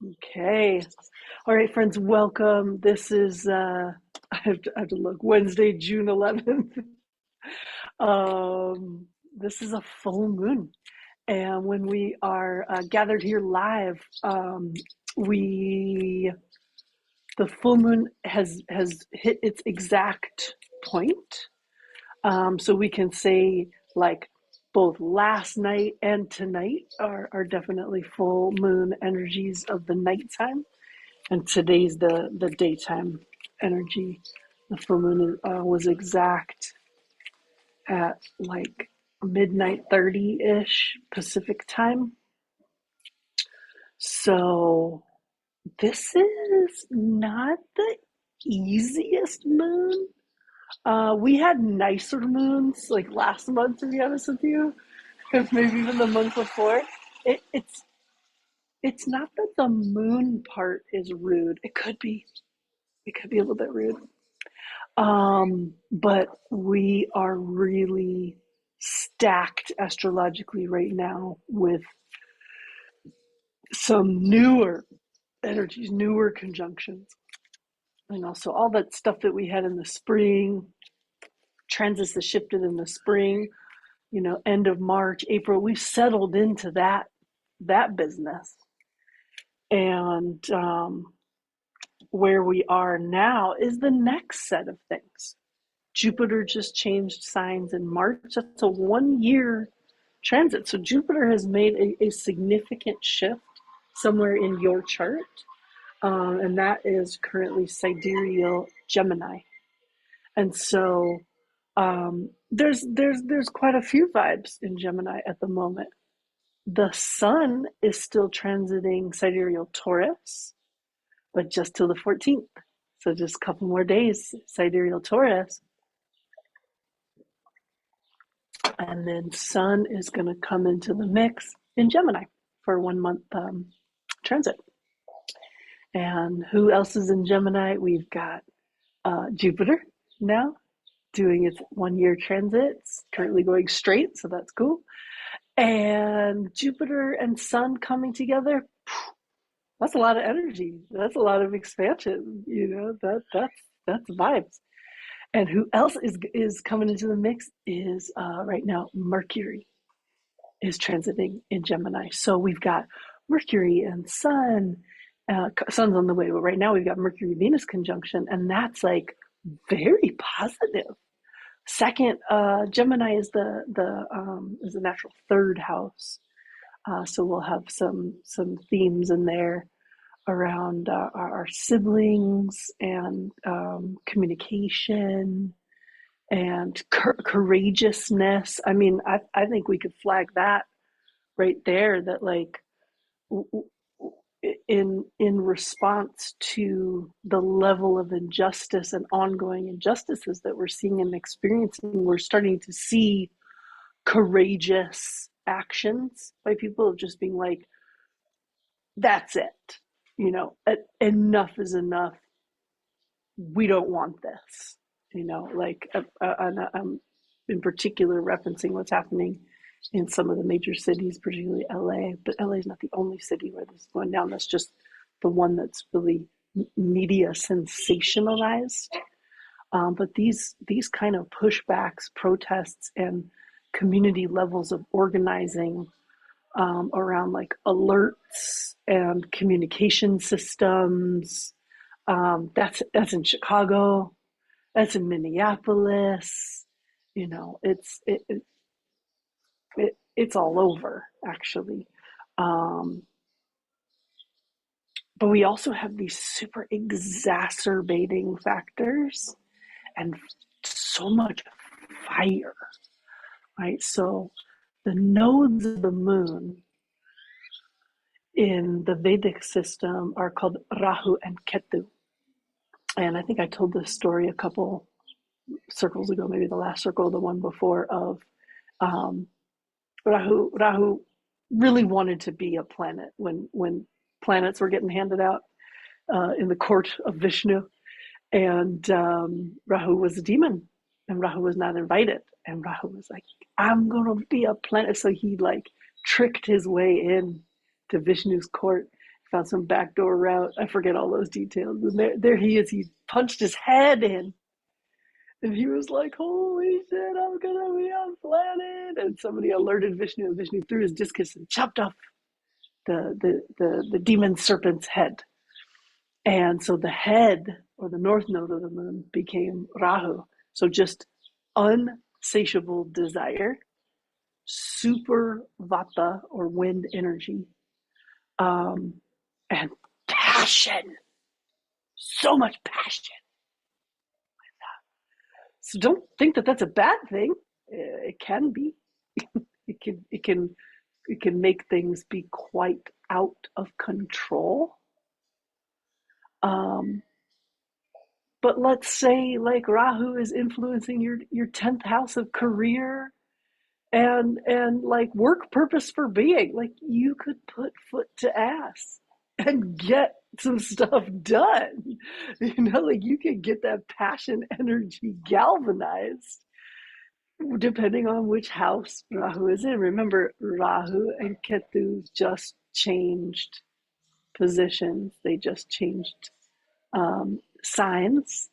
Okay. All right, friends, welcome. This is, I have to look, Wednesday, June 11th. Um, this is a full moon. And when we are gathered here live, we, the full moon has hit its exact point. So we can say like both last night and tonight are definitely full moon energies of the nighttime. And today's the daytime energy. The full moon was exact at like midnight 30-ish Pacific time. So this is not the easiest moon. We had nicer moons like last month, to be honest with you, maybe even the month before. It, it's it's not that the moon part is rude. It could be. It could be a little bit rude. But we are really stacked astrologically right now with some newer energies, newer conjunctions. And also all that stuff that we had in the spring, transits that shifted in the spring, end of March, April, we've settled into that business. And where we are now is the next set of things. Jupiter just changed signs in March. That's a 1 year transit. So Jupiter has made a significant shift somewhere in your chart. And that is currently sidereal Gemini. And so there's quite a few vibes in Gemini at the moment. The sun is still transiting sidereal Taurus, but just till the 14th. So just a couple more days, sidereal Taurus. And then Sun is going to come into the mix in Gemini for 1 month transit. And who else is in Gemini? We've got Jupiter now doing its 1 year transit. It's currently going straight, so that's cool. And Jupiter and Sun coming together, that's a lot of energy. That's a lot of expansion. That's vibes. And who else is coming into the mix is right now Mercury is transiting in Gemini. So we've got Mercury and Sun. Sun's on the way, but right now we've got Mercury Venus conjunction, and that's like very positive. Second, Gemini is the natural third house, so we'll have some themes in there around our siblings and communication and courageousness. I mean, I think we could flag that right there. That like in response to the level of injustice and ongoing injustices that we're seeing and experiencing, we're starting to see courageous actions by people of just being like, that's it, enough is enough, we don't want this, like I'm in particular referencing what's happening in some of the major cities, particularly LA. But LA is not the only city where this is going down. That's just the one that's really media sensationalized. But these kind of pushbacks, protests, and community levels of organizing around like alerts and communication systems. That's in Chicago. That's in Minneapolis. It's all over actually. But we also have these super exacerbating factors and so much fire, right? So the nodes of the moon in the Vedic system are called Rahu and Ketu. And I think I told this story a couple circles ago, maybe the last circle, the one before, of Rahu really wanted to be a planet when planets were getting handed out in the court of Vishnu. And Rahu was a demon, and Rahu was not invited. And Rahu was like, I'm going to be a planet. So he like tricked his way in to Vishnu's court, found some backdoor route. I forget all those details. And there he is. He punched his head in. And he was like, holy shit, I'm gonna be on planet. And somebody alerted Vishnu, and Vishnu threw his discus and chopped off the demon serpent's head. And so the head, or the north node of the moon, became Rahu. So just unsatiable desire, super vata or wind energy, and passion. So much passion. So don't think that that's a bad thing. It can be. It can make things be quite out of control. But let's say like Rahu is influencing your 10th house of career and like work purpose for being. Like you could put foot to ass and get some stuff done. Like you can get that passion energy galvanized depending on which house Rahu is in. Remember, Rahu and Ketu just changed positions. They just changed signs,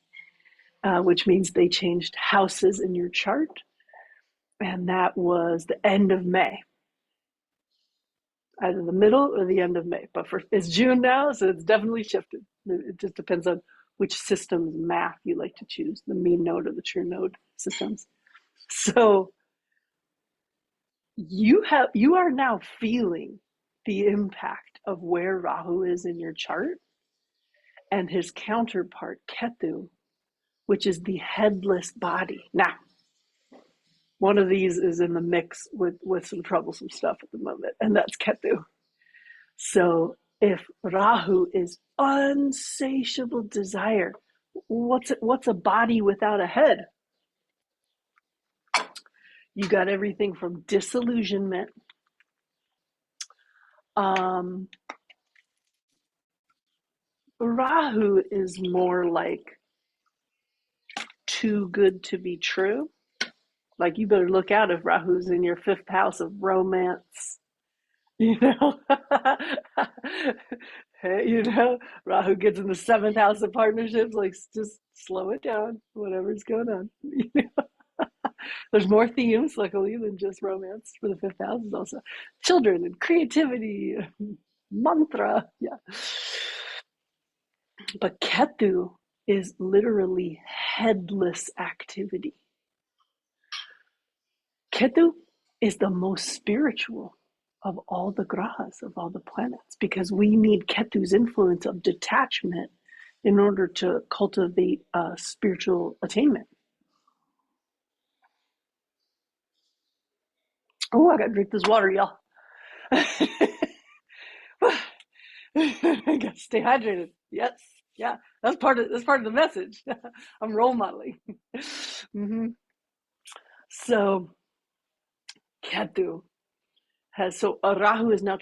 which means they changed houses in your chart. And that was the end of May, either the middle or the end of May. But it's June now, so it's definitely shifted. It just depends on which systems math you like to choose, the mean node or the true node systems. So you are now feeling the impact of where Rahu is in your chart and his counterpart Ketu, which is the headless body. Now, one of these is in the mix with some troublesome stuff at the moment, and that's Ketu. So if Rahu is unsatiable desire, what's a body without a head? You got everything from disillusionment, Rahu is more like too good to be true. Like you better look out if Rahu's in your 5th house of romance. You know, hey, Rahu gets in the 7th house of partnerships. Like, just slow it down. Whatever's going on. There's more themes, luckily, than just romance for the 5th house. Is also children and creativity, mantra. Yeah. But Ketu is literally headless activity. Ketu is the most spiritual of all the grahas, of all the planets, because we need Ketu's influence of detachment in order to cultivate spiritual attainment. Oh, I gotta drink this water, y'all. I gotta stay hydrated. Yes, yeah, that's part of the message. I'm role modeling. Mm-hmm. So Ketu has Rahu is now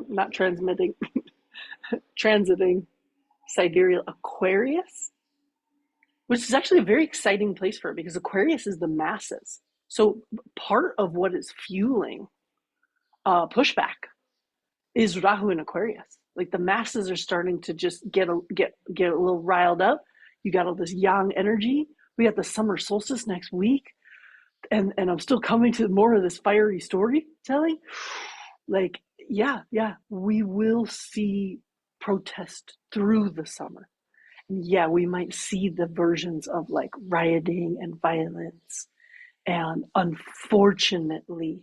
not transmitting transiting sidereal Aquarius, which is actually a very exciting place for it because Aquarius is the masses. So part of what is fueling pushback is Rahu in Aquarius. Like the masses are starting to just get a little riled up. You got all this yang energy. We got the summer solstice next week, and I'm still coming to more of this fiery storytelling. Like, yeah, we will see protest through the summer. And yeah, we might see the versions of like rioting and violence and unfortunately,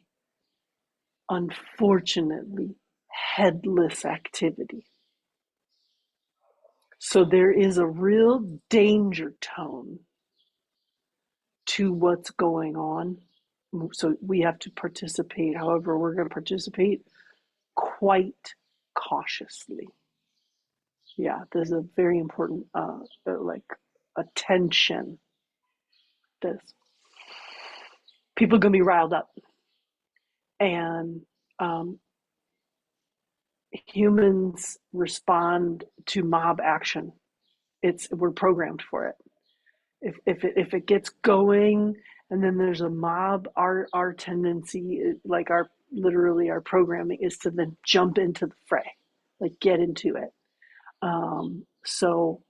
headless activity. So there is a real danger tone to what's going on. So we have to participate, however we're going to participate, quite cautiously. Yeah, there's a very important like attention. This people are going to be riled up, and humans respond to mob action. We're programmed for it. If it gets going and then there's a mob, our tendency, like literally our programming is to then jump into the fray, like get into it. So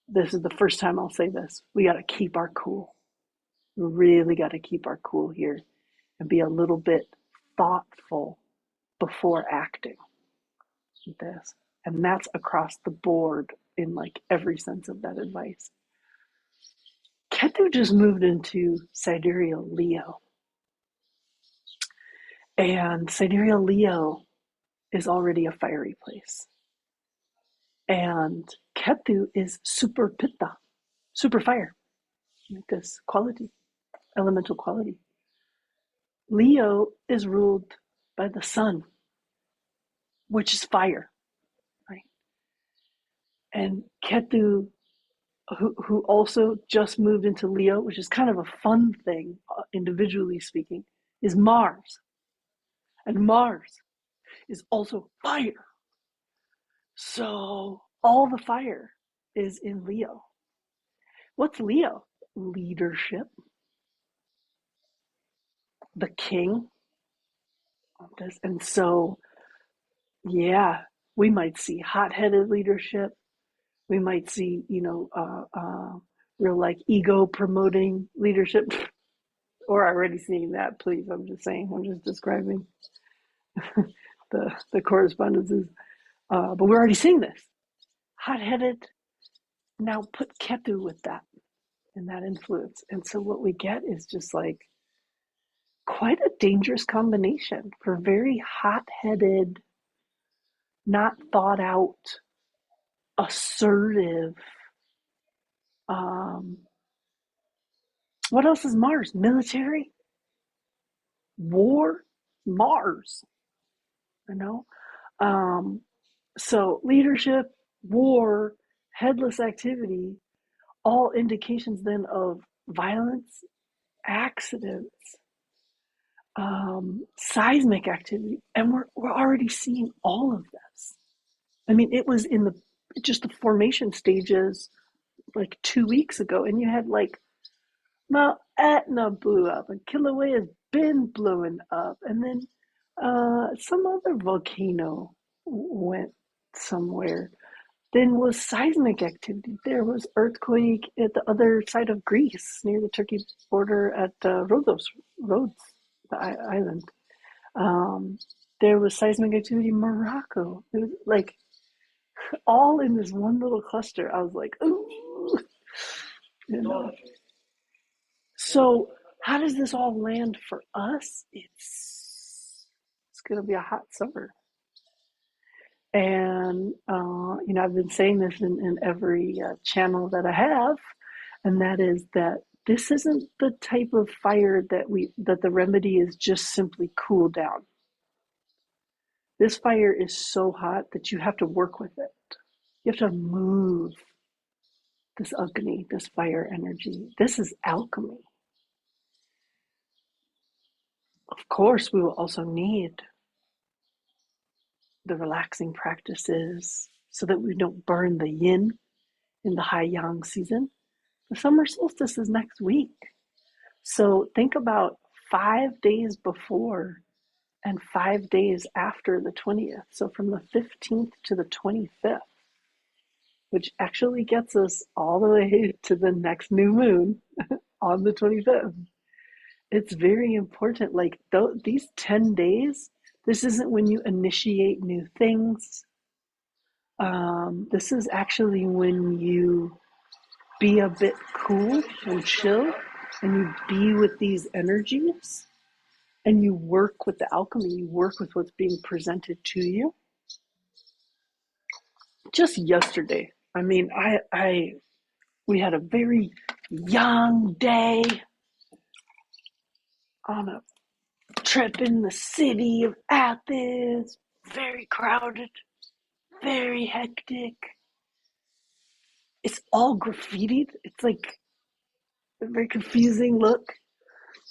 this is the first time I'll say this. We got to keep our cool. We really got to keep our cool here and be a little bit thoughtful before acting with this. And that's across the board in like every sense of that advice. Ketu just moved into Sidereal Leo. And Sidereal Leo is already a fiery place. And Ketu is super pitta, super fire, this quality, elemental quality. Leo is ruled by the sun, which is fire, right? And Ketu, who also just moved into Leo, which is kind of a fun thing, individually speaking, is Mars. And Mars is also fire. So all the fire is in Leo. What's Leo? Leadership, the king of this. And so, yeah, we might see hot-headed leadership. We might see, real like ego promoting leadership. Or already seeing that, please. I'm just saying, I'm just describing the correspondences. But we're already seeing this. Hot-headed. Now put Ketu with that and that influence. And so what we get is just like quite a dangerous combination for very hot-headed, not thought out, assertive. What else is Mars? Military? War? Mars. You know? So leadership, war, headless activity, all indications then of violence, accidents, seismic activity, and we're already seeing all of this. I mean, it was in just the formation stages like 2 weeks ago, and you had like Mount Etna blew up, and Kilauea has been blowing up, and then some other volcano went somewhere. Then was seismic activity. There was earthquake at the other side of Greece, near the Turkey border at Rhodes, the island. There was seismic activity in Morocco. It was like all in this one little cluster. I was like, ooh. You know. So how does this all land for us? It's going to be a hot summer. And, I've been saying this in every channel that I have, and that is that this isn't the type of fire that the remedy is just simply cool down. This fire is so hot that you have to work with it. You have to move this Agni, this fire energy. This is alchemy. Of course, we will also need the relaxing practices so that we don't burn the yin in the high yang season. The summer solstice is next week. So think about 5 days before and 5 days after the 20th. So from the 15th to the 25th, which actually gets us all the way to the next new moon on the 25th. It's very important. Like these 10 days, this isn't when you initiate new things. This is actually when you be a bit cool and chill, and you be with these energies, and you work with the alchemy, you work with what's being presented to you. Just yesterday, I mean, we had a very young day on a trip in the city of Athens, very crowded, very hectic. It's all graffitied. It's like a very confusing look.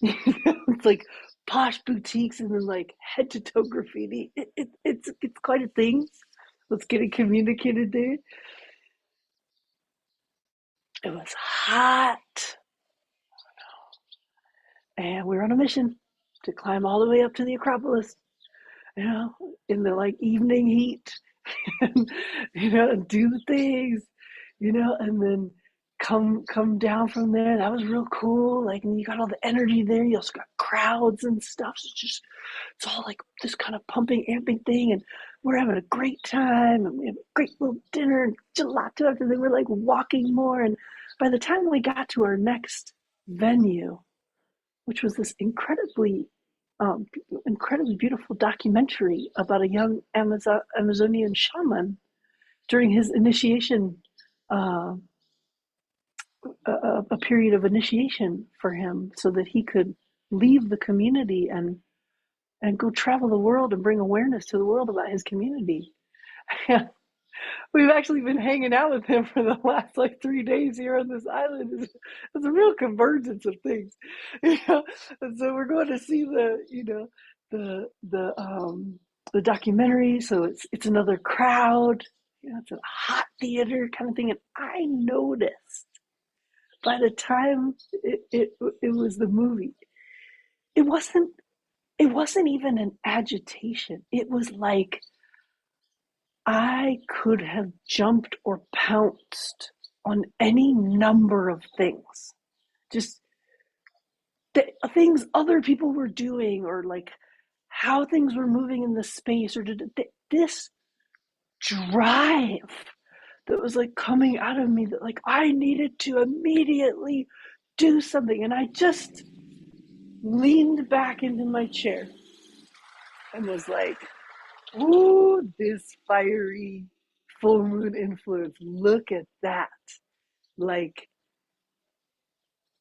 It's like posh boutiques and then like head to toe graffiti. It's quite a thing. What's getting communicated there. It was hot, and we were on a mission. to climb all the way up to the Acropolis, you know, in the like evening heat, and, you know, and do the things, you know, and then come down from there. That was real cool. Like, and you got all the energy there. You also got crowds and stuff. So it's all like this kind of pumping, amping thing, and we're having a great time, and we have a great little dinner and gelato after. Then we're like walking more, and by the time we got to our next venue, which was this um, incredibly beautiful documentary about a young Amazonian shaman during his initiation, uh, a period of initiation for him, so that he could leave the community and go travel the world and bring awareness to the world about his community. We've actually been hanging out with him for the last like 3 days here on this island. It's a real convergence of things, you know. And so we're going to see the documentary. So it's another crowd. You know, it's a hot theater kind of thing. And I noticed by the time it was the movie, it wasn't it wasn't even an agitation. It was like I could have jumped or pounced on any number of things. Just things other people were doing, or like how things were moving in the space, or this drive that was like coming out of me, that like I needed to immediately do something. And I just leaned back into my chair and was like, ooh, this fiery full moon influence. Look at that. Like,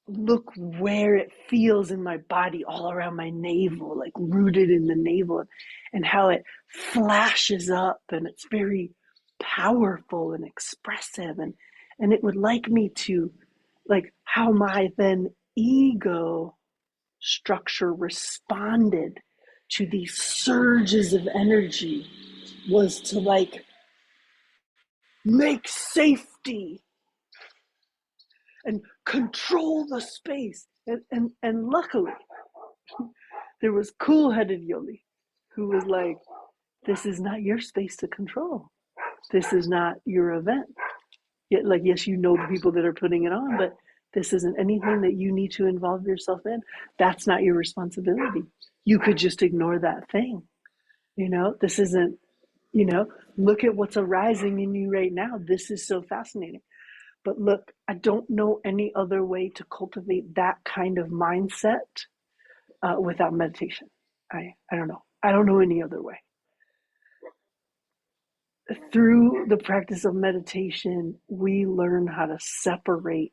look where it feels in my body, all around my navel, like rooted in the navel, and how it flashes up, and it's very powerful and expressive. And it would like me to, like, how my then ego structure responded to these surges of energy was to like make safety and control the space. And luckily, there was cool-headed Yoli who was like, this is not your space to control. This is not your event. Yet, like, yes, you know the people that are putting it on, but this isn't anything that you need to involve yourself in. That's not your responsibility. You could just ignore that thing. You know, this isn't, you know, look at what's arising in you right now. This is so fascinating. But look, I don't know any other way to cultivate that kind of mindset without meditation. I don't know. I don't know any other way. Through the practice of meditation, we learn how to separate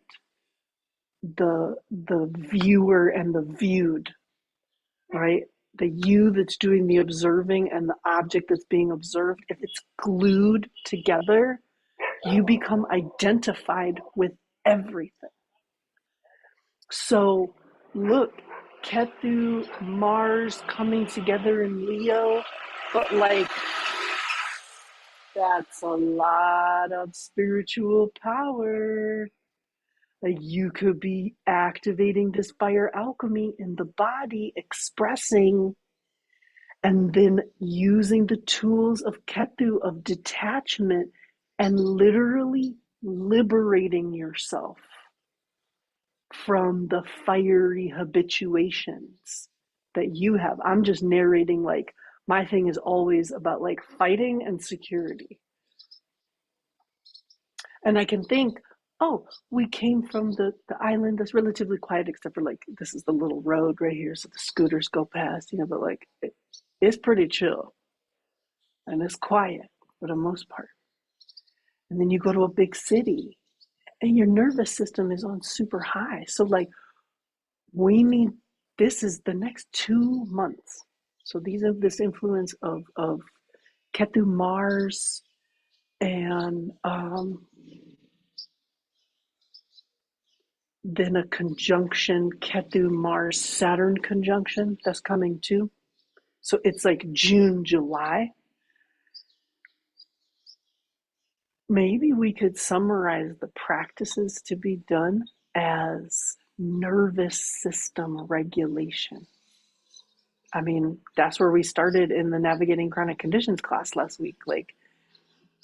the viewer and the viewed, right? The you that's doing the observing and the object that's being observed. If it's glued together, you become identified with everything. So look, Ketu, Mars coming together in Leo, but like that's a lot of spiritual power. Like, you could be activating this fire alchemy in the body, expressing, and then using the tools of Ketu, of detachment, and literally liberating yourself from the fiery habituations that you have. I'm just narrating, like, my thing is always about like fighting and security. And I can think, oh, we came from the island that's relatively quiet, except for like this is the little road right here, so the scooters go past, you know, but like it's pretty chill and it's quiet for the most part. And then you go to a big city and your nervous system is on super high. So like we need, this is the next 2 months. So these are this influence of Ketu Mars and then a conjunction, Ketu Mars Saturn conjunction that's coming too. So it's like June, July. Maybe we could summarize the practices to be done as nervous system regulation. I mean, that's where we started in the navigating chronic conditions class last week. Like,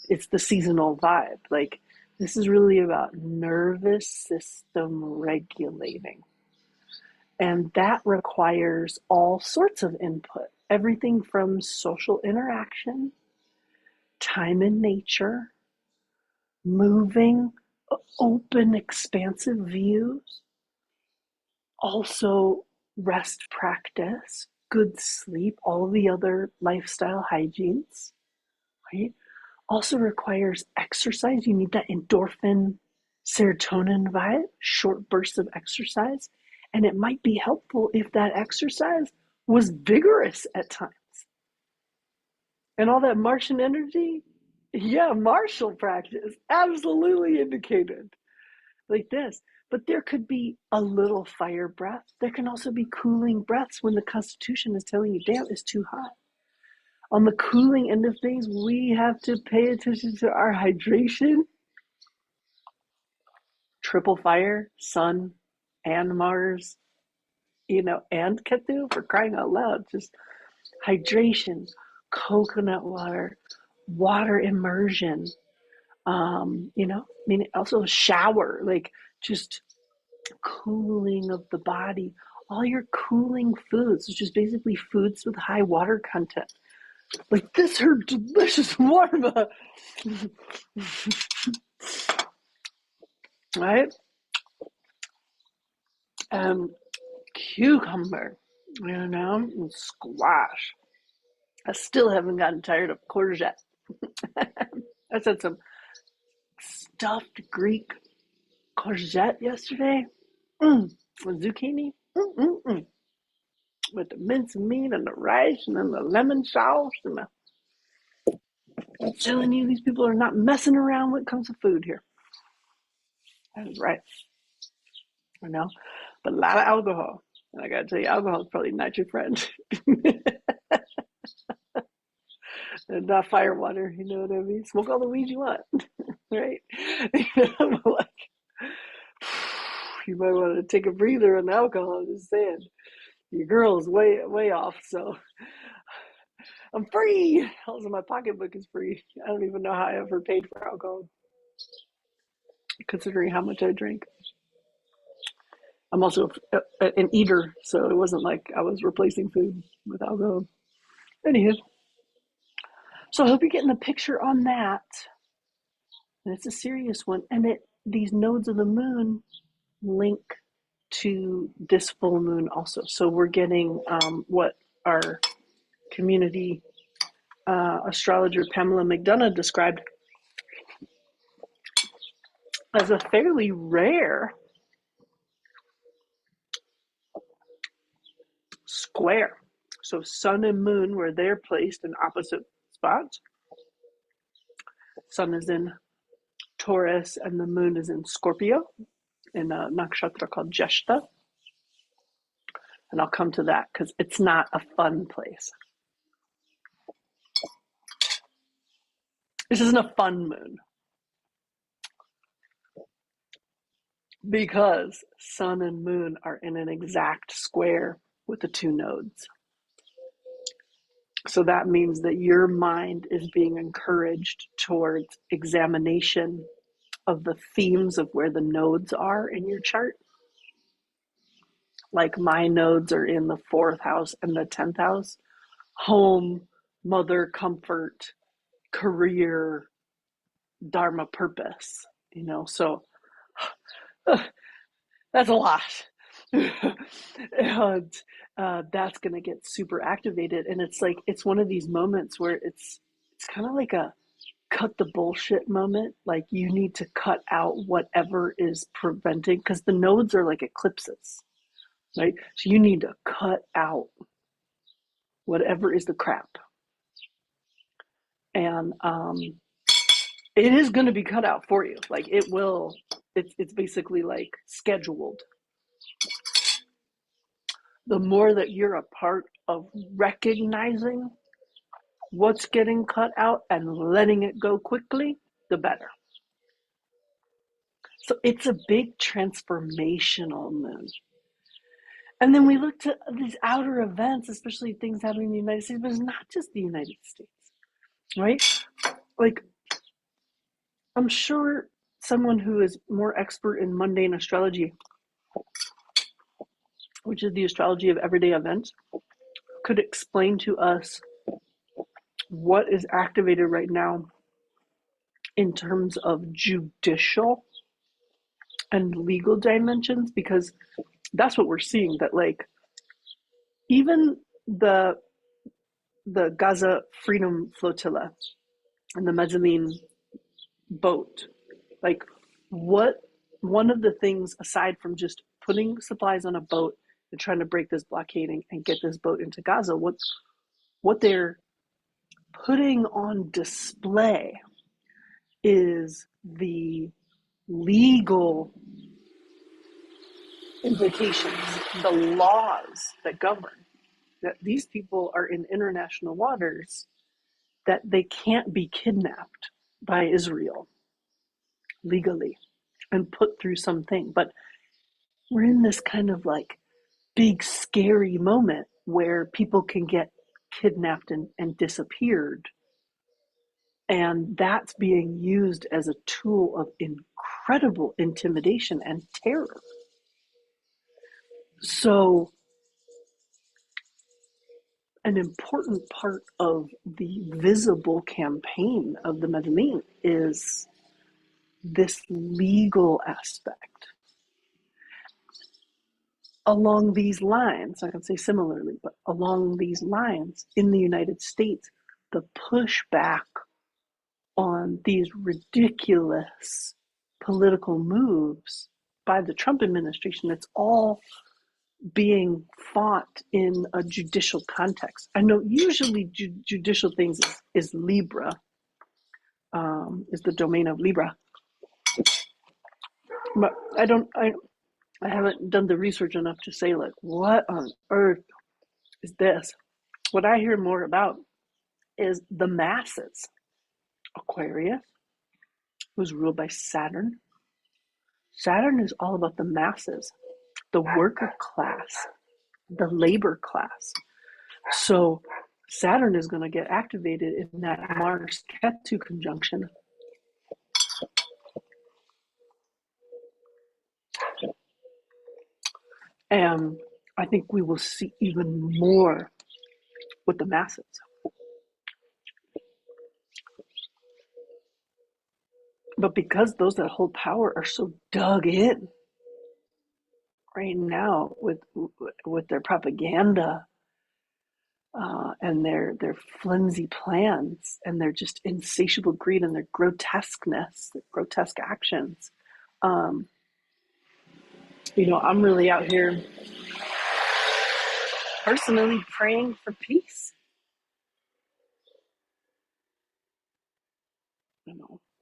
it's the seasonal vibe. Like, this is really about nervous system regulating. And that requires all sorts of input, everything from social interaction, time in nature, moving, open, expansive views, also rest practice, good sleep, all the other lifestyle hygienes, right? Also requires exercise. You need that endorphin, serotonin vibe, short bursts of exercise. And it might be helpful if that exercise was vigorous at times. And all that Martian energy, yeah, martial practice, absolutely indicated like this. But there could be a little fire breath. There can also be cooling breaths when the Constitution is telling you, damn, it's too hot. On the cooling end of things, we have to pay attention to our hydration. Triple fire, sun and Mars, and Ketu, for crying out loud. Just hydration, coconut water, water immersion, also shower, like just cooling of the body. All your cooling foods, which is basically foods with high water content. Like this, her delicious warma. Right? And cucumber, and squash. I still haven't gotten tired of courgette. I said some stuffed Greek courgette yesterday. With zucchini. With the minced meat and the rice and then the lemon sauce. I'm telling you, these people are not messing around when it comes to food here. That is right. But a lot of alcohol. And I gotta tell you, alcohol is probably not your friend. And not fire water, you know what I mean? Smoke all the weed you want, right? Like, you might want to take a breather on the alcohol. I'm just saying, your girl's way off. So I'm free. Also, my pocketbook is free. I don't even know how I ever paid for alcohol, considering how much I drink. I'm also an eater, so it wasn't like I was replacing food with alcohol. Anywho, so I hope you're getting the picture on that. And it's a serious one. And these nodes of the moon link to this full moon also. So we're getting what our community astrologer Pamela McDonough described as a fairly rare square. So sun and moon, where they're placed in opposite spots. Sun is in Taurus and the moon is in Scorpio in a nakshatra called Jeshta. And I'll come to that because it's not a fun place. This isn't a fun moon. Because sun and moon are in an exact square with the two nodes. So that means that your mind is being encouraged towards examination of the themes of where the nodes are in your chart. Like my nodes are in the 4th house and the 10th house. Home, mother, comfort, career, dharma, purpose. So that's a lot. And that's going to get super activated. And it's one of these moments where it's kind of like a cut the bullshit moment. Like you need to cut out whatever is preventing, because the nodes are like eclipses, right? So you need to cut out whatever is the crap. And it is going to be cut out for you. Like it will, it's basically like scheduled. The more that you're a part of recognizing what's getting cut out and letting it go quickly, the better. So it's a big transformational moon. And then we look to these outer events, especially things happening in the United States, but it's not just the United States, right? Like, I'm sure someone who is more expert in mundane astrology, which is the astrology of everyday events, could explain to us what is activated right now in terms of judicial and legal dimensions, because that's what we're seeing, that like even the Gaza Freedom Flotilla and the mezzanine boat, like what one of the things aside from just putting supplies on a boat and trying to break this blockade and get this boat into Gaza, what they're putting on display is the legal implications, the laws that govern, that these people are in international waters, that they can't be kidnapped by Israel legally and put through something. But we're in this kind of like big scary moment where people can get kidnapped and disappeared, and that's being used as a tool of incredible intimidation and terror. So an important part of the visible campaign of the Medellin is this legal aspect. Along these lines, I can say similarly, but along these lines, in the United States, the pushback on these ridiculous political moves by the Trump administration, it's all being fought in a judicial context. I know usually judicial things is Libra, is the domain of Libra, but I haven't done the research enough to say like what on earth is this. What I hear more about is the masses. Aquarius was ruled by Saturn. Saturn is all about the masses, the worker class, the labor class. So Saturn is going to get activated in that Mars Ketu conjunction. And I think we will see even more with the masses. But because those that hold power are so dug in right now with their propaganda and their flimsy plans and their just insatiable greed and their grotesqueness, their grotesque actions, I'm really out here personally praying for peace.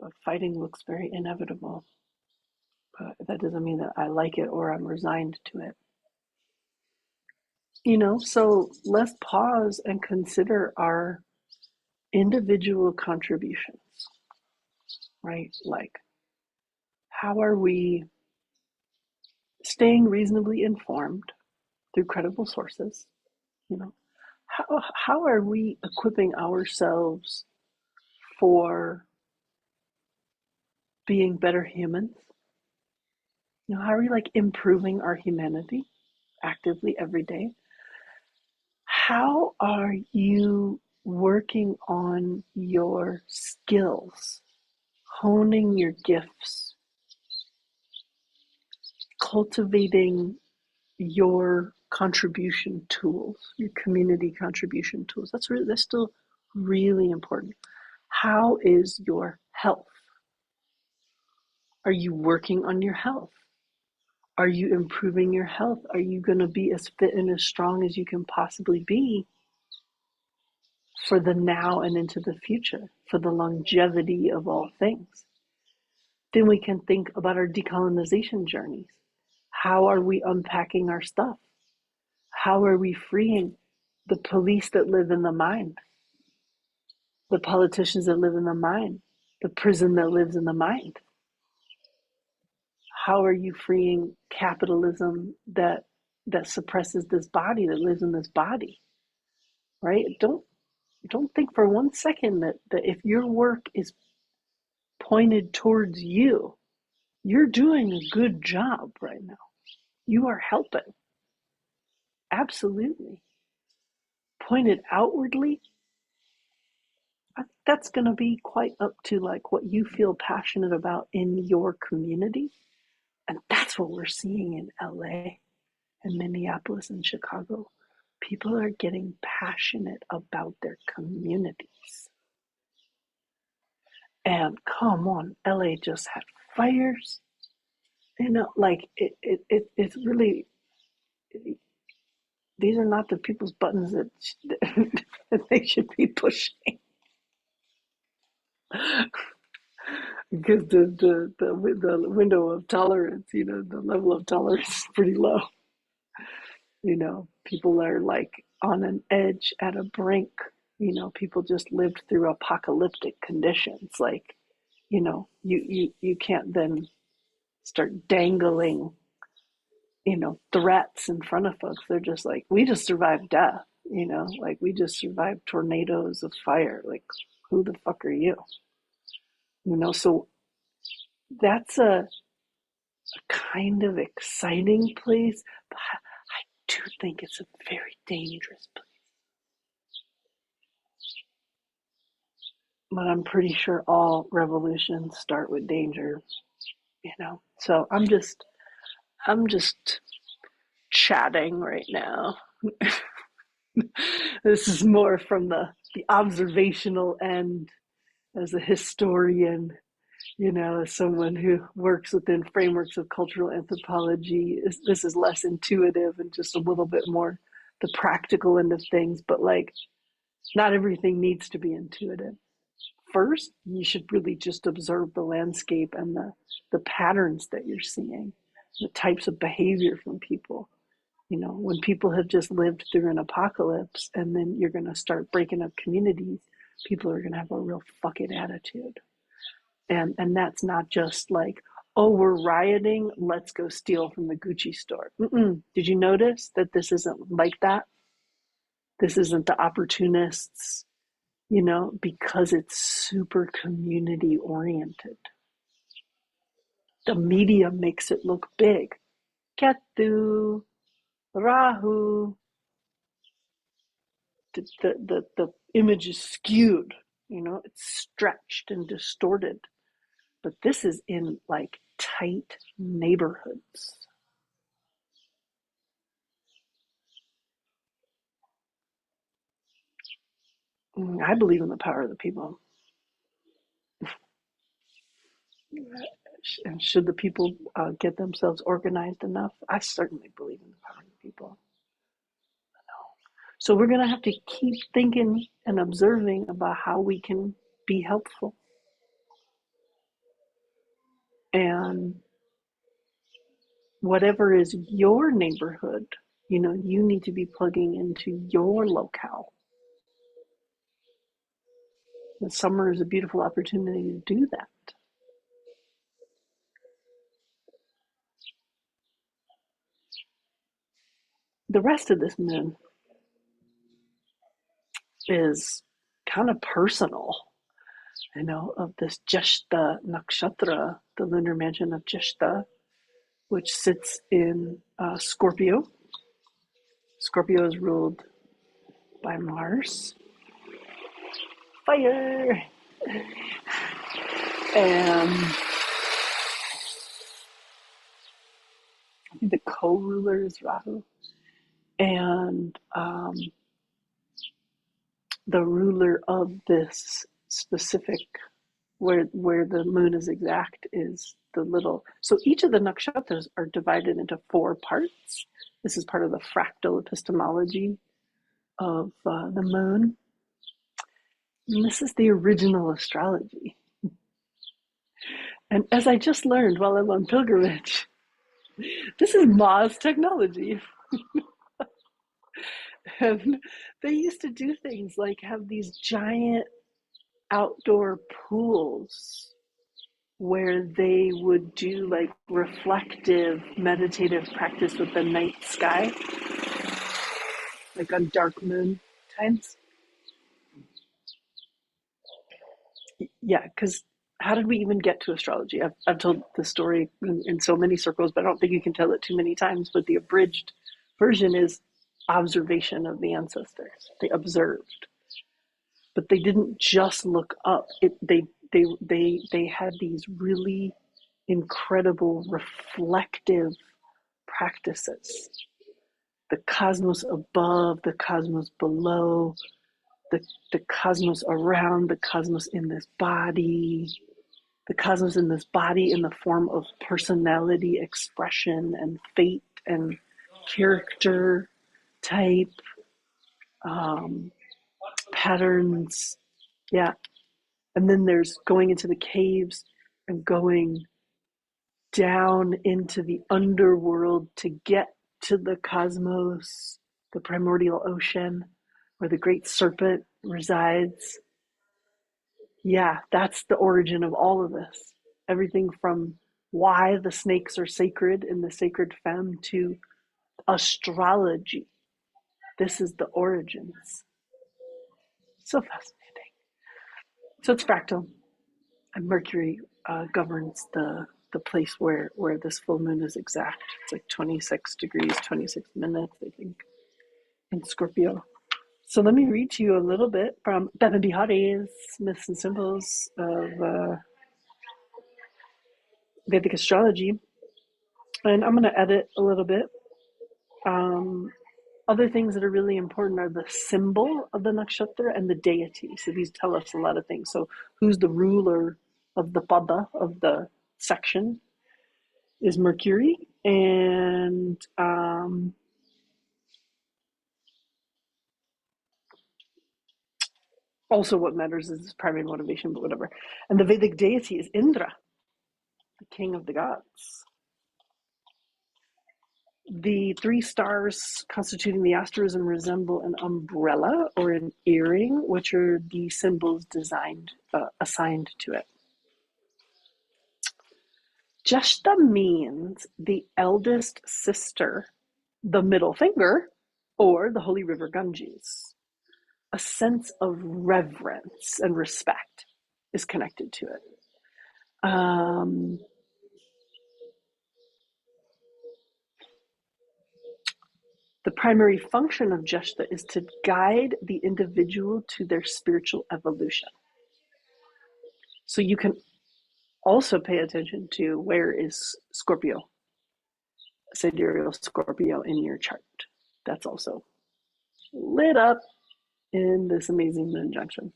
The fighting looks very inevitable, but that doesn't mean that I like it or I'm resigned to it. So let's pause and consider our individual contributions, right? Like, how are we staying reasonably informed through credible sources? How are we equipping ourselves for being better humans? How are we like improving our humanity actively every day? How are you working on your skills, honing your gifts, cultivating your contribution tools, your community contribution tools? That's still really important. How is your health? Are you working on your health? Are you improving your health? Are you going to be as fit and as strong as you can possibly be for the now and into the future, for the longevity of all things? Then we can think about our decolonization journeys. How are we unpacking our stuff? How are we freeing the police that live in the mind, the politicians that live in the mind, the prison that lives in the mind? How are you freeing capitalism that that suppresses this body, that lives in this body, right? Don't think for one second that if your work is pointed towards you, you're doing a good job right now. You are helping. Absolutely. Pointed outwardly, that's going to be quite up to like what you feel passionate about in your community. And that's what we're seeing in LA and Minneapolis and Chicago. People are getting passionate about their communities. And come on, LA just had fires. You know, like it's really, these are not the people's buttons that, that they should be pushing. Because the window of tolerance, you know, the level of tolerance is pretty low. You know, people are like on an edge at a brink. You know, people just lived through apocalyptic conditions. Like, you know, you can't then start dangling, you know, threats in front of folks. They're just like, we just survived death, you know, like we just survived tornadoes of fire. Like, who the fuck are you? You know, so that's a kind of exciting place, but I do think it's a very dangerous place. But I'm pretty sure all revolutions start with danger, you know. So I'm just chatting right now. This is more from the observational end as a historian, you know, as someone who works within frameworks of cultural anthropology. This is less intuitive and just a little bit more the practical end of things. But like, not everything needs to be intuitive. First, you should really just observe the landscape and the patterns that you're seeing, the types of behavior from people. You know, when people have just lived through an apocalypse and then you're going to start breaking up communities, people are going to have a real fucking attitude. And that's not just like, oh, we're rioting, let's go steal from the Gucci store. Did you notice that this isn't like that? This isn't the opportunists, you know, because it's super community oriented. The media makes it look big. Ketu, Rahu. The image is skewed, you know, it's stretched and distorted. But this is in like tight neighborhoods. I believe in the power of the people. And should the people get themselves organized enough, I certainly believe in the power of the people. So we're going to have to keep thinking and observing about how we can be helpful. And whatever is your neighborhood, you know, you need to be plugging into your locale. The summer is a beautiful opportunity to do that. The rest of this moon is kind of personal, you know, of this Jeshta Nakshatra, the lunar mansion of Jeshta, which sits in Scorpio. Scorpio is ruled by Mars. Fire! And I think the co-ruler is Rahu. And the ruler of this specific, where the moon is exact, is the little. So each of the nakshatras are divided into 4 parts. This is part of the fractal epistemology of the moon. And this is the original astrology. And as I just learned while I'm on pilgrimage, this is Ma's technology. And they used to do things like have these giant outdoor pools where they would do like reflective meditative practice with the night sky, like on dark moon times. Yeah, because how did we even get to astrology? I've told the story in so many circles, but I don't think you can tell it too many times. But the abridged version is observation of the ancestors. They observed, but they didn't just look up. They had these really incredible reflective practices. The cosmos above, the cosmos below, the, the cosmos around, the cosmos in this body, the cosmos in this body in the form of personality expression and fate and character type, um, patterns. Yeah. And then there's going into the caves and going down into the underworld to get to the cosmos, the primordial ocean, where the great serpent resides. Yeah, that's the origin of all of this. Everything from why the snakes are sacred in the sacred femme to astrology. This is the origins. So fascinating. So it's fractal, and Mercury governs the place where this full moon is exact. It's like 26 degrees, 26 minutes, I think, in Scorpio. So let me read to you a little bit from Bevan Bihari's Myths and Symbols of Vedic astrology. And I'm going to edit a little bit. Other things that are really important are the symbol of the nakshatra and the deity. So these tell us a lot of things. So who's the ruler of the pada, of the section, is Mercury. And also what matters is his primary motivation, but whatever. And the Vedic deity is Indra, the king of the gods. The three stars constituting the asterism resemble an umbrella or an earring, which are the symbols assigned to it. Jeshta means the eldest sister, the middle finger, or the holy river Ganges. A sense of reverence and respect is connected to it. The primary function of Jeshta is to guide the individual to their spiritual evolution. So you can also pay attention to where is Scorpio, sidereal Scorpio in your chart. That's also lit up in this amazing moon junction.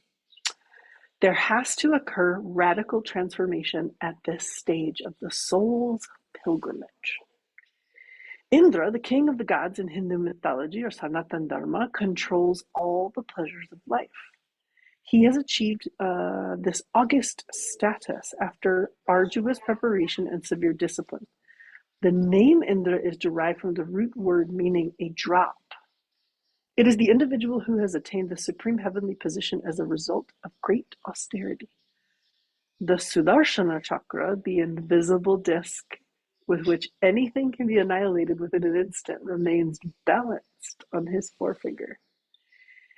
There has to occur radical transformation at this stage of the soul's pilgrimage. Indra, the king of the gods in Hindu mythology or Sanatan Dharma, controls all the pleasures of life. He has achieved this august status after arduous preparation and severe discipline. The name Indra is derived from the root word meaning a drop. It is the individual who has attained the supreme heavenly position as a result of great austerity. The Sudarshana chakra, the invisible disc with which anything can be annihilated within an instant, remains balanced on his forefinger.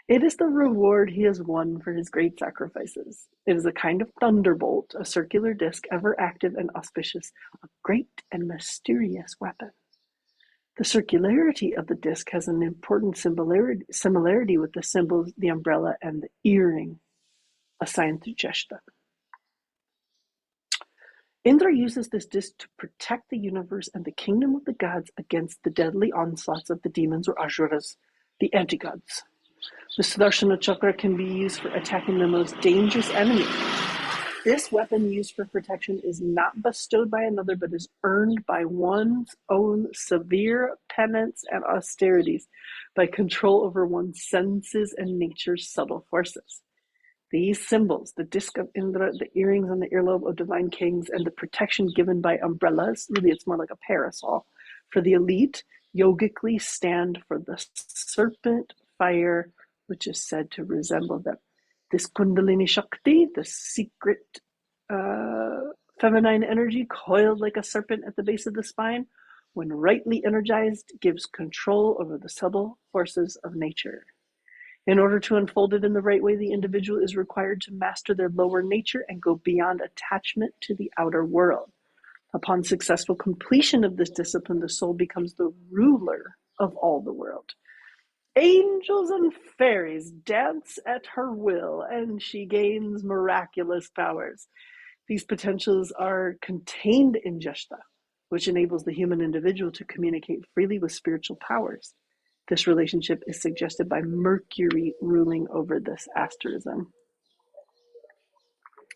It is the reward he has won for his great sacrifices. It is a kind of thunderbolt, a circular disc, ever active and auspicious, a great and mysterious weapon. The circularity of the disc has an important similarity with the symbols, the umbrella, and the earring assigned to Jeshta. Indra uses this disc to protect the universe and the kingdom of the gods against the deadly onslaughts of the demons or asuras, the anti-gods. The Sudarshana chakra can be used for attacking the most dangerous enemy. This weapon used for protection is not bestowed by another, but is earned by one's own severe penance and austerities, by control over one's senses and nature's subtle forces. These symbols, the disc of Indra, the earrings on the earlobe of divine kings, and the protection given by umbrellas, really it's more like a parasol, for the elite, yogically stand for the serpent fire, which is said to resemble them. This Kundalini Shakti, the secret Feminine energy, coiled like a serpent at the base of the spine, when rightly energized, gives control over the subtle forces of nature. In order to unfold it in the right way, the individual is required to master their lower nature and go beyond attachment to the outer world. Upon successful completion of this discipline, the soul becomes the ruler of all the world. Angels and fairies dance at her will, and she gains miraculous powers. These potentials are contained in Jeshta, which enables the human individual to communicate freely with spiritual powers. This relationship is suggested by Mercury ruling over this asterism.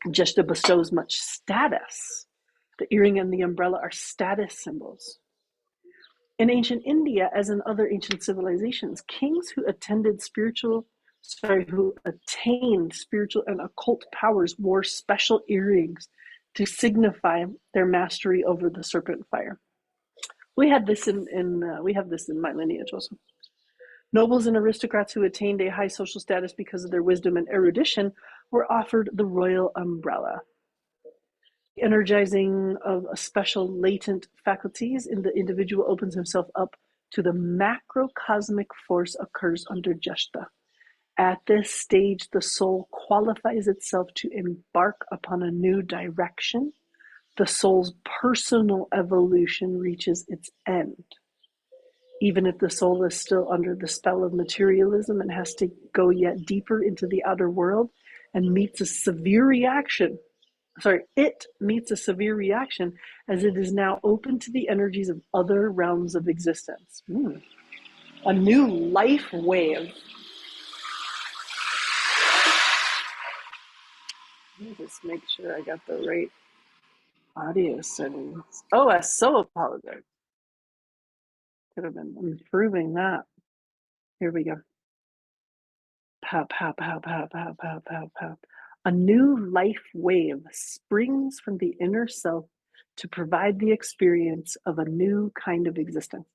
Jeshta bestows much status. The earring and the umbrella are status symbols. In ancient India, as in other ancient civilizations, kings who attained spiritual and occult powers wore special earrings to signify their mastery over the serpent fire. We have this in my lineage also. Nobles and aristocrats who attained a high social status because of their wisdom and erudition were offered the royal umbrella. Energizing of a special latent faculties in the individual opens himself up to the macrocosmic force occurs under Jeshta. At this stage, the soul qualifies itself to embark upon a new direction. The soul's personal evolution reaches its end. Even if the soul is still under the spell of materialism and has to go yet deeper into the outer world and meets a severe reaction, as it is now open to the energies of other realms of existence. A new life wave. Let me just make sure I got the right audio settings. Oh, I so apologize. Could have been improving that. Here we go. Pow, pow, pow, pow, pow, pow, pow, pow. A new life wave springs from the inner self to provide the experience of a new kind of existence.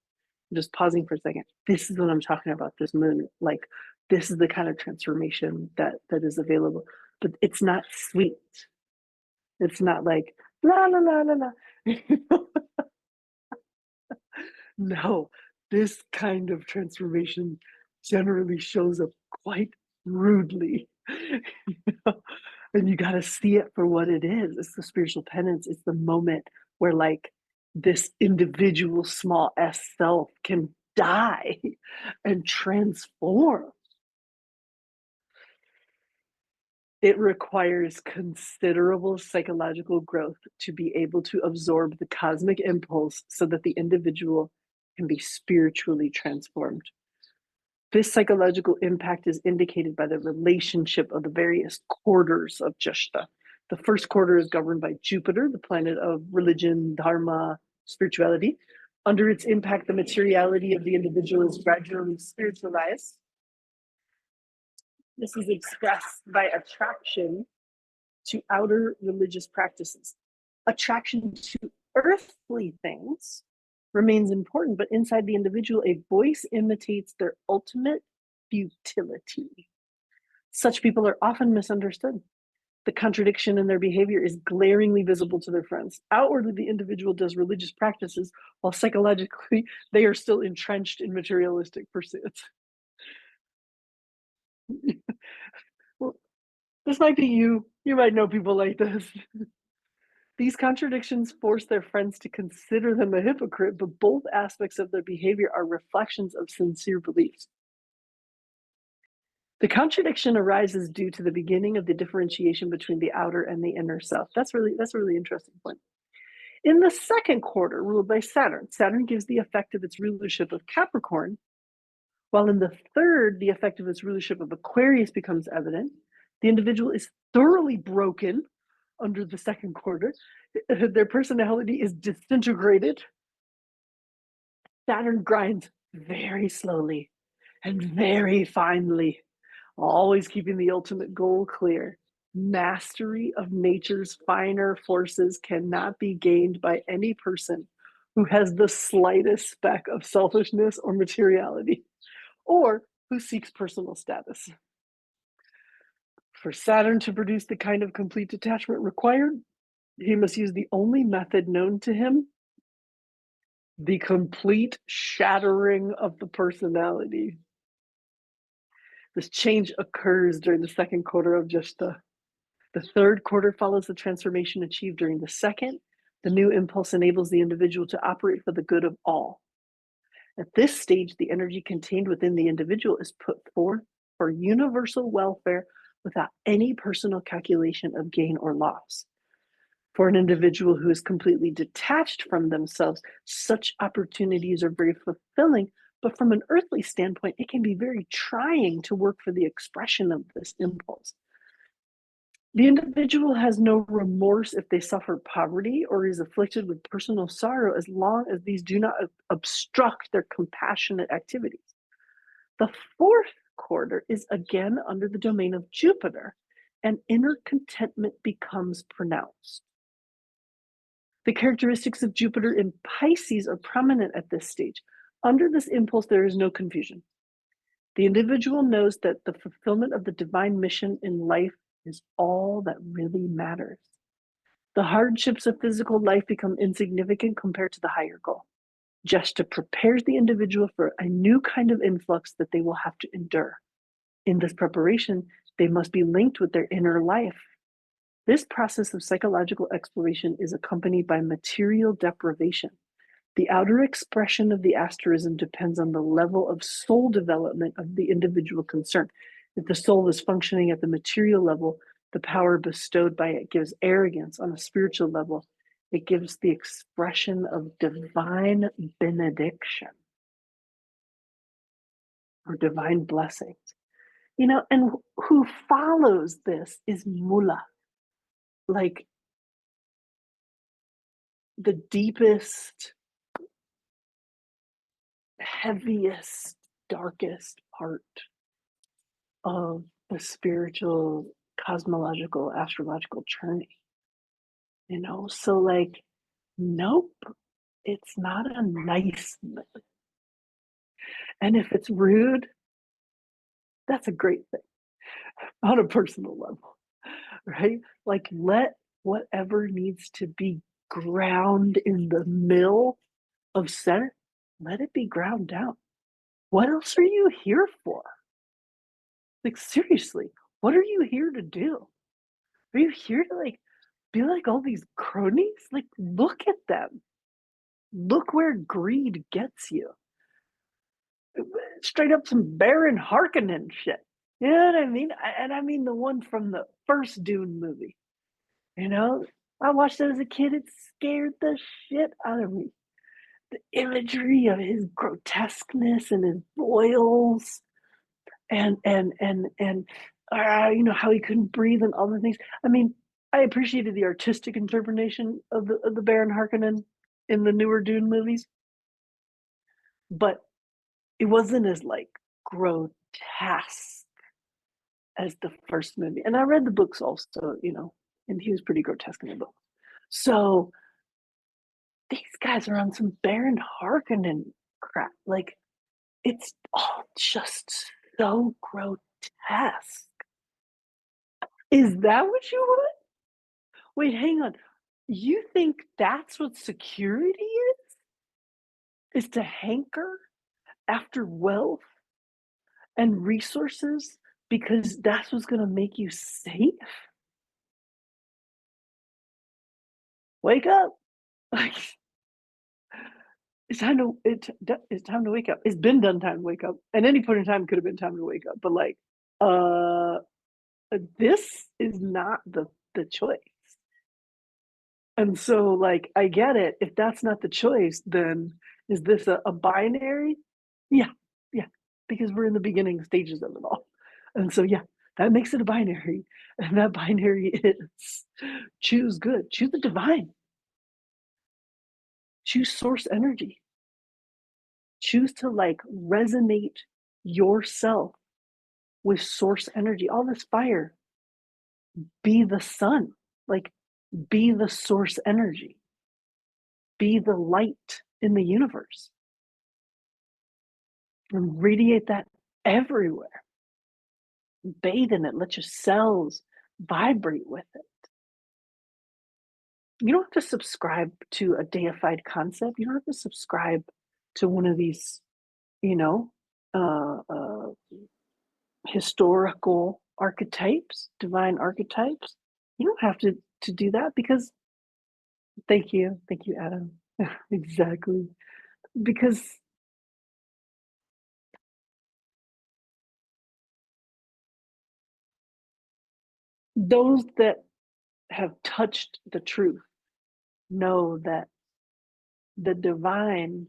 I'm just pausing for a second. This is what I'm talking about, this moon. Like, this is the kind of transformation that is available. But it's not sweet. It's not like, la, la, la, la, la. No, this kind of transformation generally shows up quite rudely. And you got to see it for what it is. It's the spiritual penance. It's the moment where, like, this individual small s self can die and transform. It requires considerable psychological growth to be able to absorb the cosmic impulse so that the individual can be spiritually transformed. This psychological impact is indicated by the relationship of the various quarters of Jeshta. The first quarter is governed by Jupiter, the planet of religion, dharma, spirituality. Under its impact, the materiality of the individual is gradually spiritualized. This is expressed by attraction to outer religious practices. Attraction to earthly things remains important, but inside the individual, a voice imitates their ultimate futility. Such people are often misunderstood. The contradiction in their behavior is glaringly visible to their friends. Outwardly, the individual does religious practices, while psychologically, they are still entrenched in materialistic pursuits. Well, this might be you. You might know people like this. These contradictions force their friends to consider them a hypocrite, but both aspects of their behavior are reflections of sincere beliefs. The contradiction arises due to the beginning of the differentiation between the outer and the inner self. That's a really interesting point. In the second quarter, ruled by Saturn, Saturn gives the effect of its rulership of Capricorn, while in the third, the effect of its rulership of Aquarius becomes evident. The individual is thoroughly broken under the second quarter. Their personality is disintegrated. Saturn grinds very slowly and very finely, always keeping the ultimate goal clear. Mastery of nature's finer forces cannot be gained by any person who has the slightest speck of selfishness or materiality, or who seeks personal status. For Saturn to produce the kind of complete detachment required, He must use the only method known to him, the complete shattering of the personality. This change occurs during the second quarter of Jeshta. The third quarter follows the transformation achieved during the second. The new impulse enables the individual to operate for the good of all. At this stage, the energy contained within the individual is put forth for universal welfare without any personal calculation of gain or loss. For an individual who is completely detached from themselves, such opportunities are very fulfilling, but from an earthly standpoint, it can be very trying to work for the expression of this impulse. The individual has no remorse if they suffer poverty or is afflicted with personal sorrow, as long as these do not obstruct their compassionate activities. The fourth quarter is again under the domain of Jupiter, and inner contentment becomes pronounced. The characteristics of Jupiter in Pisces are prominent at this stage. Under this impulse, there is no confusion. The individual knows that the fulfillment of the divine mission in life is all that really matters. The hardships of physical life become insignificant compared to the higher goal. Jeshta prepares the individual for a new kind of influx that they will have to endure. In this preparation, they must be linked with their inner life. This process of psychological exploration is accompanied by material deprivation. The outer expression of the asterism depends on the level of soul development of the individual concerned. If the soul is functioning at the material level, the power bestowed by it gives arrogance. On a spiritual level, it gives the expression of divine benediction or divine blessings. And who follows this is Mula, like the deepest, heaviest, darkest part of the spiritual, cosmological, astrological journey. So like, nope, it's not a nice thing. And if it's rude, that's a great thing on a personal level, right? Like, let whatever needs to be ground in the mill of center, let it be ground down. What else are you here for? Like, seriously, what are you here to do? Are you here to like be like all these cronies? Like, look at them. Look where greed gets you. Straight up some Baron Harkonnen shit. You know what I mean? And I mean the one from the first Dune movie. I watched it as a kid. It scared the shit out of me. The imagery of his grotesqueness and his boils, and how he couldn't breathe and all the things. I mean, I appreciated the artistic interpretation of the Baron Harkonnen in the newer Dune movies, but it wasn't as like grotesque as the first movie. And I read the books also, and he was pretty grotesque in the book. So these guys are on some Baron Harkonnen crap. Like, it's all just so grotesque. Is that what you want? Wait, hang on. You think that's what security is? Is to hanker after wealth and resources because that's what's going to make you safe? Wake up. Like, it's time to wake up. It's been done time to wake up. At any point in time could have been time to wake up. But like, this is not the choice. And so like, I get it. If that's not the choice, then is this a binary? Yeah, yeah, because we're in the beginning stages of it all. And so yeah, that makes it a binary. And that binary is choose good, choose the divine, choose source energy, choose to like resonate yourself with source energy. All this fire, be the sun, like be the source energy, be the light in the universe, and radiate that everywhere. Bathe in it, let your cells vibrate with it. You don't have to subscribe to a deified concept. You don't have to subscribe to one of these, you know, historical archetypes, divine archetypes. You don't have to do that because thank you, Adam. Exactly. Because those that have touched the truth know that the divine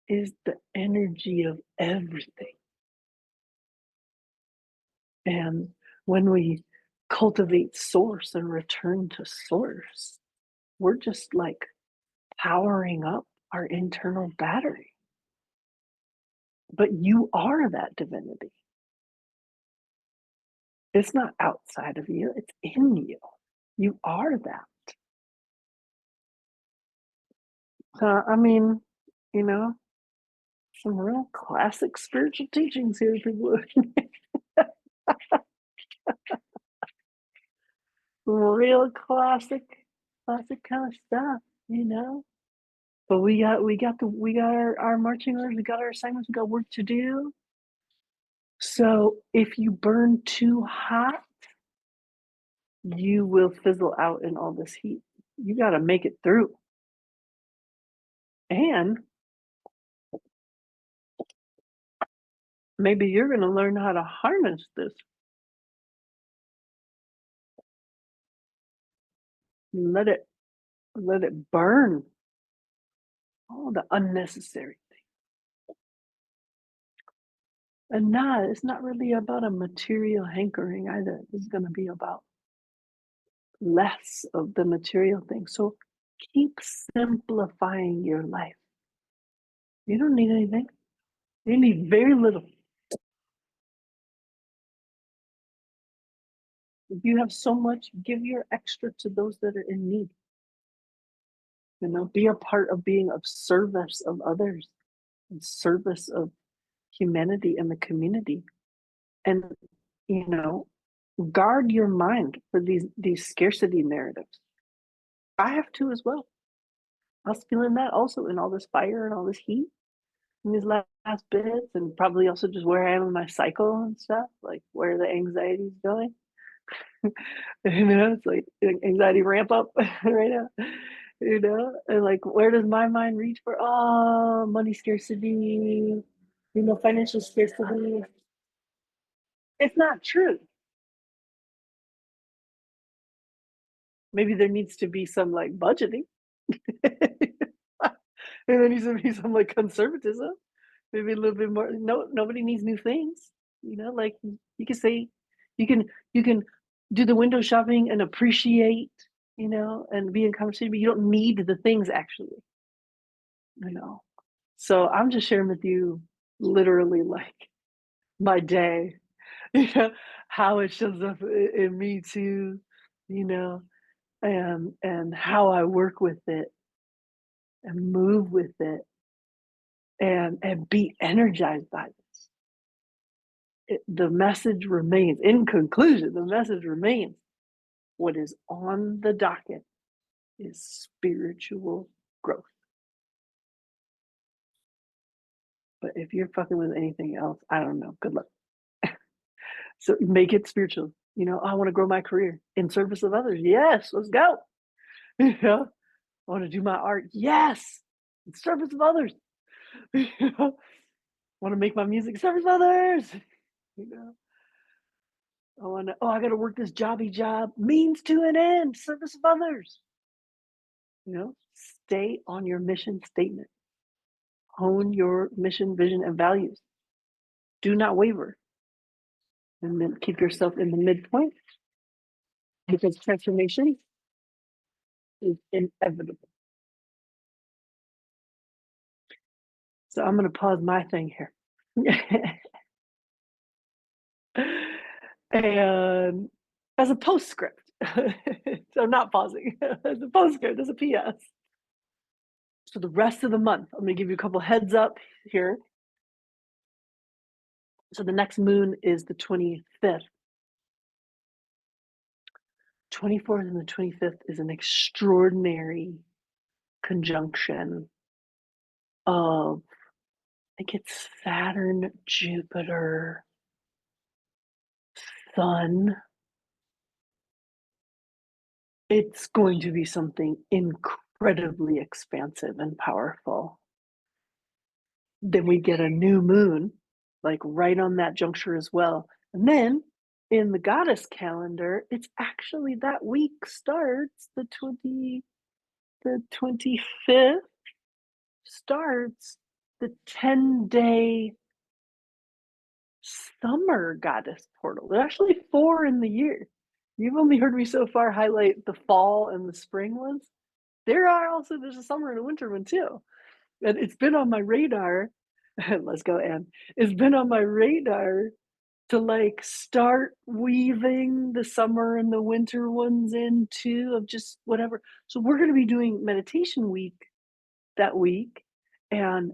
is the energy of everything. And when we cultivate source and return to source, we're just like powering up our internal battery. But you are that divinity. It's not outside of you, it's in you. You are that. I mean, you know, some real classic spiritual teachings here, people. Real classic kind of stuff, you know. But we got our marching orders, we got our assignments, we got work to do. So if you burn too hot, you will fizzle out in all this heat. You got to make it through. And maybe you're going to learn how to harness this. Let it burn all the unnecessary things. And it's not really about a material hankering either. It's going to be about less of the material things. So keep simplifying your life. You don't need anything. You need very little. If you have so much, give your extra to those that are in need. You know, be a part of being of service of others, and service of humanity and the community. And you know, guard your mind for these scarcity narratives. I have to as well. I was feeling that also in all this fire and all this heat in these last bits, and probably also just where I am in my cycle and stuff, like where the anxiety is going. You know, it's like anxiety ramp up right now. You know, and like where does my mind reach for? Oh, money scarcity, you know, financial scarcity. It's not true. Maybe there needs to be some like budgeting. And there needs to be some like conservatism, maybe a little bit more. No, nobody needs new things. You know, like you can say, you can you can do the window shopping and appreciate, you know, and be in conversation, but you don't need the things actually, you know. So I'm just sharing with you literally like my day, you know, how it shows up in me too, you know, and how I work with it and move with it and be energized by this. The message remains. In conclusion, the message remains. What is on the docket is spiritual growth. But if you're fucking with anything else, I don't know. Good luck. So make it spiritual. You know, I want to grow my career in service of others. Yes, let's go. You know, I want to do my art. Yes, in service of others. You know, I want to make my music in service of others. You know, I got to work this jobby job, means to an end, service of others. You know, stay on your mission statement, hone your mission, vision, and values. Do not waver, and then keep yourself in the midpoint because transformation is inevitable. So I'm going to pause my thing here. And as a postscript, so I'm not pausing, as a postscript, as a PS. So the rest of the month, I'm going to give you a couple heads up here. So the next moon is the 25th. 24th and the 25th is an extraordinary conjunction of, I think it's Saturn, Jupiter, Sun. It's going to be something incredibly expansive and powerful. Then we get a new moon, like right on that juncture as well. And then in the goddess calendar, it's actually that week starts the 25th starts the 10-day summer goddess portal. There's actually 4 in the year. You've only heard me so far highlight the fall and the spring ones. There's a summer and a winter one too. And it's been on my radar. Let's go, Anne. It's been on my radar to like start weaving the summer and the winter ones in too, of just whatever. So we're going to be doing meditation week that week, and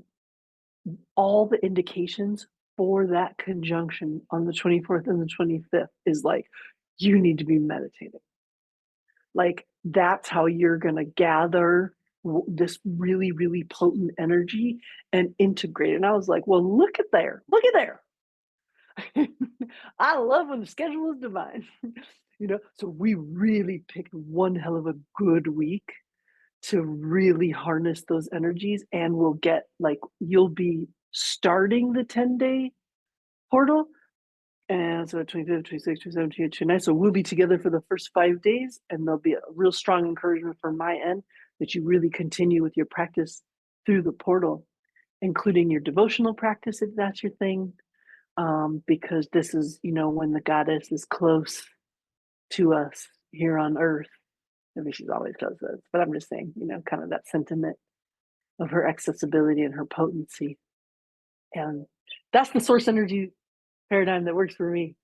all the indications for that conjunction on the 24th and the 25th is like, you need to be meditating. Like, that's how you're going to gather this really, really potent energy and integrate it. And I was like, well, look at there. Look at there. I love when the schedule is divine. So we really picked one hell of a good week to really harness those energies, and we'll get like, you'll be starting the 10-day portal, and so 25th, 26th, 27th, 28th, 29th. So we'll be together for the first 5 days, and there'll be a real strong encouragement from my end that you really continue with your practice through the portal, including your devotional practice if that's your thing, because this is, when the goddess is close to us here on earth. I mean, she's always close to us, but I'm just saying, kind of that sentiment of her accessibility and her potency. And that's the source energy paradigm that works for me.